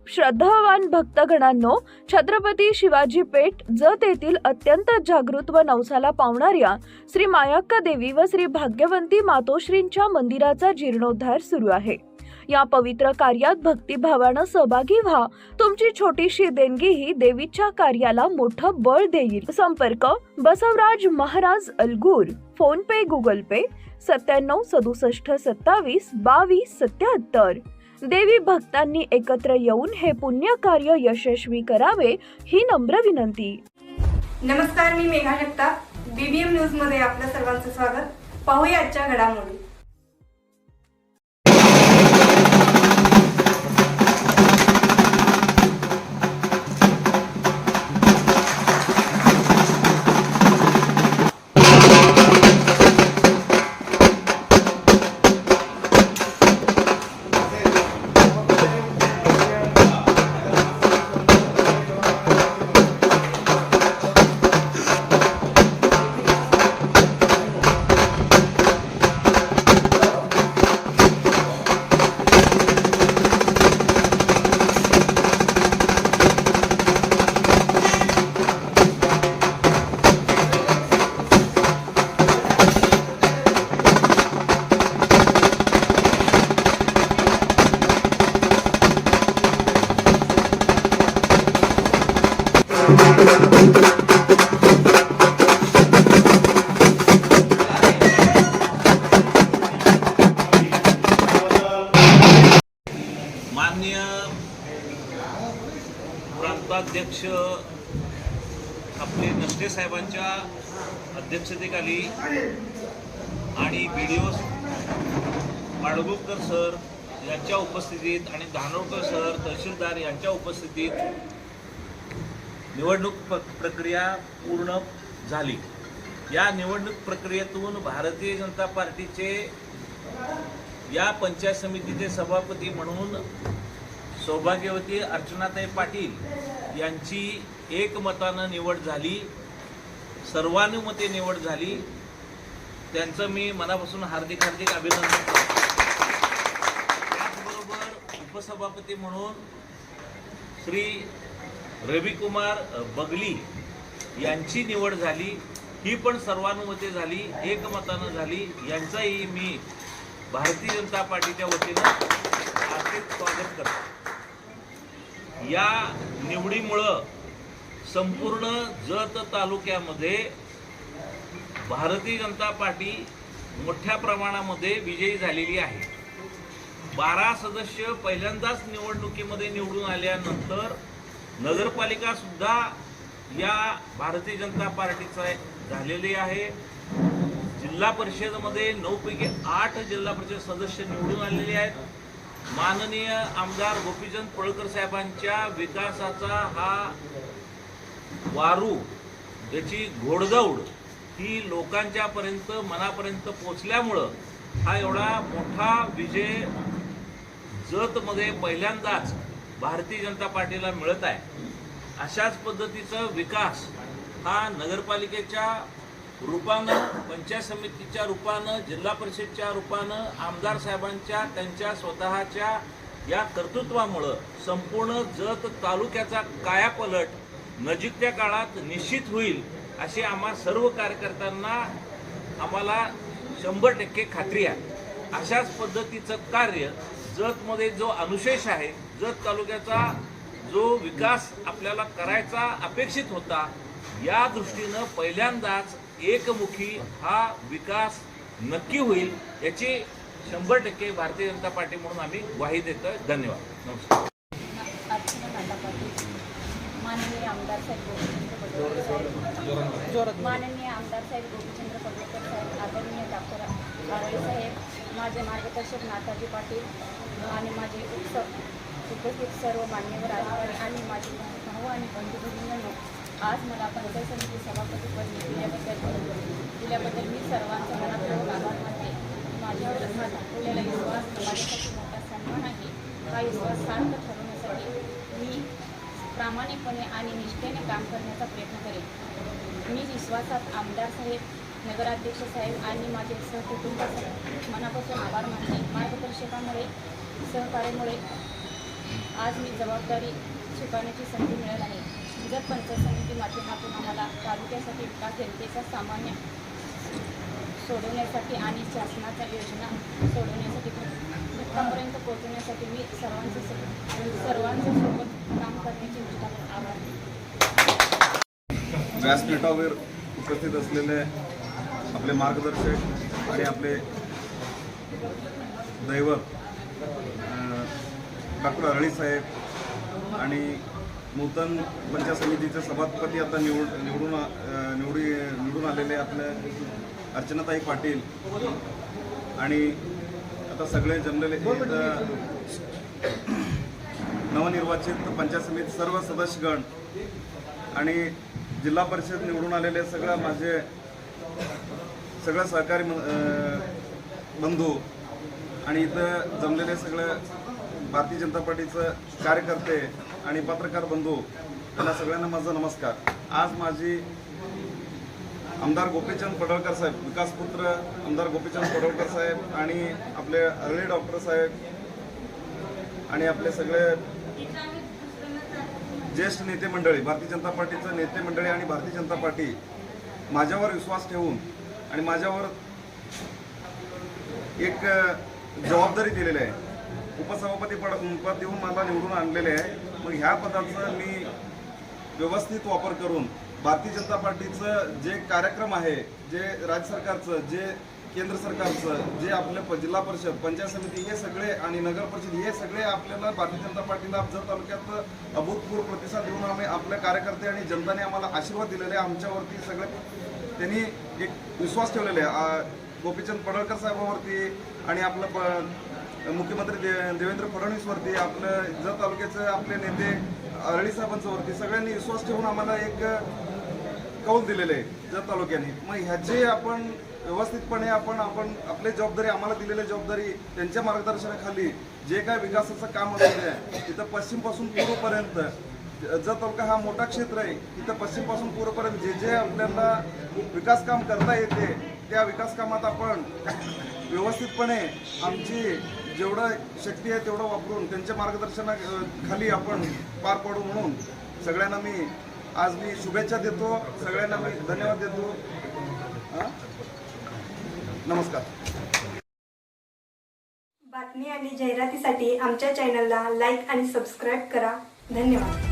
श्रद्धावान भक्तगणांनो, छत्रपती शिवाजी पेठ जत येथील अत्यंत जागृत व नवसाला पावणाऱ्या श्री मायाक्का देवी व श्री भाग्यवंती मातोश्रींच्या मंदिराचा जीर्णोद्धार सुरू आहे। या पवित्र कार्यात भक्तिभावानं सहभागी व्हा। तुमची छोटीशी देणगी ही देवीच्या कार्याला मोठं बळ देईल। संपर्क बसवराज महाराज अलगूर, फोन पे, गूगल पे 97 67 27 22 77। देवी भक्तांनी एकत्र येऊन हे पुण्य कार्य यशस्वी करावे ही नम्र विनंती। नमस्कार, मी मेघा जगताप, बीबीएम न्यूज मध्ये आपल्या सर्वांचं स्वागत। पाहूया आजच्या घडामोडी। माननीय प्रांताध्यक्ष आपले नष्टे साहेबांच्या अध्यक्षतेखाली आणि BDO माडगुळकर सर यांच्या उपस्थितीत आणि धानोरकर सर तहसीलदार यांच्या उपस्थितीत निवडणूक प्रक्रिया पूर्ण झाली। या निवडणूक प्रक्रियेतून भारतीय जनता पार्टीचे या पंचायत समितीचे सभापती म्हणून सौभाग्यवती अर्चनाताई पाटील यांची एकमतानं निवड झाली, सर्वानुमते निवड झाली। त्यांचं मी मनापासून हार्दिक अभिनंदन करतो। त्याचबरोबर उपसभापती म्हणून श्री रविकुमार बगली यांची निवड झाली, ही पण सर्वानुमते झाली, एकमतानं झाली। यांचाही मी भारतीय जनता पार्टीच्या वतीनं हार्दिक स्वागत करतो। या निवडीमुळं संपूर्ण जत तालुक्यामध्ये भारतीय जनता पार्टी मोठ्या प्रमाणामध्ये विजयी झालेली आहे। 12 सदस्य पहिल्यांदाच निवडणुकीमध्ये निवडून आल्यानंतर नगरपालिका सुद्धा या भारतीय जनता पार्टीचा झालेली आहे। जिल्हा परिषदेमध्ये 9 पैकी 8 जिल्हा परिषद सदस्य निवडून आलेले आहेत। माननीय आमदार गोपीचंद पळकर साहेबांच्या विकासाचा हा वारू, त्याची घोडदौड ही लोकांच्या मनापर्यंत पोहोचल्यामुळं हा एवढा मोठा विजय जतमध्ये पहिल्यांदाच भारतीय जनता पार्टीला मिळत आहे। अशाच पद्धतीचा विकास हा नगरपालिकेच्या रूपानं, पंचायत समितीच्या रूपानं, जिल्हा परिषदच्या रूपानं, आमदार साहेबांच्या त्यांच्या स्वतःच्या या कर्तृत्वामुळं संपूर्ण जत तालुक्याचा कायापलट नजीकच्या काळात निश्चित होईल अशी आम्हा सर्व कार्यकर्त्यांना आम्हाला 100% खात्री आहे। अशाच पद्धतीचं कार्य जतमध्ये जो अनुशेष आहे, जत तालुक्याचा जो विकास आपल्याला करायचा अपेक्षित होता, या दृष्टीनं पहिल्यांदाच एकमुखी हा विकास नक्की होईल याची 100% भारतीय जनता पार्टी म्हणून आम्ही ग्वाही देतोय। धन्यवाद। नमस्कार। माननीय आमदार साहेब गोपीचंद्र पडळकर साहेब, आदरणीय डॉक्टर आरळे साहेब, माझे मार्गदर्शक नाथाजी पाटील आणि माझे उपस्थित सर्व मान्यवर अधिकारी आणि माझे भाऊ आणि बंधू, आज मला पंचायत समिती सभापतीपद दिल्याबद्दल मी सर्वांचा मनापूर्वक आभार मानते। माझ्यावर दाखवलेला विश्वास माझ्यासाठी मोठा सन्मान आहे। हा विश्वास सार्थ ठरवण्यासाठी मी प्रामाणिकपणे आणि निष्ठेने काम करण्याचा प्रयत्न करेन। मी विश्वासात आमदार साहेब, नगराध्यक्ष साहेब आणि माझे सहकुटुंबाचे मनापासून आभार मानते। मार्गदर्शकामुळे, सहकार्यामुळे आज मी जबाबदारी स्वीकारण्याची संधी मिळाली आहे. जर पंचायत समिती माध्यमातून आम्हाला तालुक्यासाठी विकास जनतेचा सामान्य सोडवण्यासाठी आणि शासनाच्या योजना सोडवण्यासाठी घटकापर्यंत पोहोचवण्यासाठी मी सर्वांच्या सोबत काम करण्याची इच्छा आहे. व्यासपीठावर उपस्थित असलेले आपले मार्गदर्शक आणि आपले दैवत डॉक्टर अरळी साहेब आणि नूतन पंचायत समितीचे सभापती आता निवडून आलेले आपले अर्चनाताई पाटील आणि आता सगळे जमलेले नवनिर्वाचित पंचायत समिती सर्व सदस्यगण आणि जिल्हा परिषद निवडून आलेले माझे सगळं सहकारी बंधू आणि इथं जमलेले सगळं भारतीय जनता पार्टीचं कार्यकर्ते आणि पत्रकार बंधू त्यांना सगळ्यांना माझा नमस्कार. आज माझी आमदार गोपीचंद पडळकर साहेब, विकासपुत्र आमदार गोपीचंद पडळकर साहेब आणि आपले अरळी डॉक्टर साहेब आणि आपले सगळे ज्येष्ठ नेते मंडळी, भारतीय जनता पार्टीचं नेते मंडळी आणि भारतीय जनता पार्टी माझ्यावर विश्वास ठेवून आणि माझ्यावर एक जबाबदारी दिलेली आहे. उपसभापती पद देऊन मला निवडून आणलेले आहे. मग ह्या पदाचा मी व्यवस्थित वापर करून भारतीय जनता पार्टीचं जे कार्यक्रम आहे, जे राज्य सरकारचं, जे केंद्र सरकारचं, जे आपलं जिल्हा परिषद, पंचायत समिती हे सगळे आणि नगर परिषद हे सगळे आपल्याला भारतीय जनता पार्टीला जत तालुक्यात अभूतपूर्व प्रतिसाद देऊन आम्ही आपले कार्यकर्ते आणि जनताने आम्हाला आशीर्वाद दिलेले आहे. आमच्यावरती सगळे त्यांनी एक विश्वास ठेवलेले आहे गोपीचंद पडळकर साहेबांवरती आणि आपलं मुख्यमंत्री देवेंद्र फडणवीसवरती, आपलं जत तालुक्याचे आपले नेते अरळी साहेबांच्यावरती सगळ्यांनी विश्वास ठेवून आम्हाला एक कौल दिलेले आहे जत तालुक्याने. मग ह्याचे आपण व्यवस्थितपणे आपण आपली जबाबदारी, आम्हाला दिलेली जबाबदारी त्यांच्या मार्गदर्शनाखाली जे काय विकासाचं काम असतं आहे तिथं पश्चिमपासून पूर्वपर्यंत, जत तालुका हा मोठा क्षेत्र आहे, तिथं पश्चिमपासून पूर्वपर्यंत जे जे आपल्याला विकास काम करता येते त्या विकास कामात आपण व्यवस्थितपणे आमची जेवढं शक्ती आहे तेवढं वापरून त्यांच्या मार्गदर्शनाखाली आपण पार पाडू म्हणून सगळ्यांना मी शुभेच्छा देतो. सगळ्यांना मी धन्यवाद देतो. नमस्कार. बातमी आणि जाहिरातीसाठी आमच्या चॅनलला लाईक आणि सबस्क्राईब करा. धन्यवाद.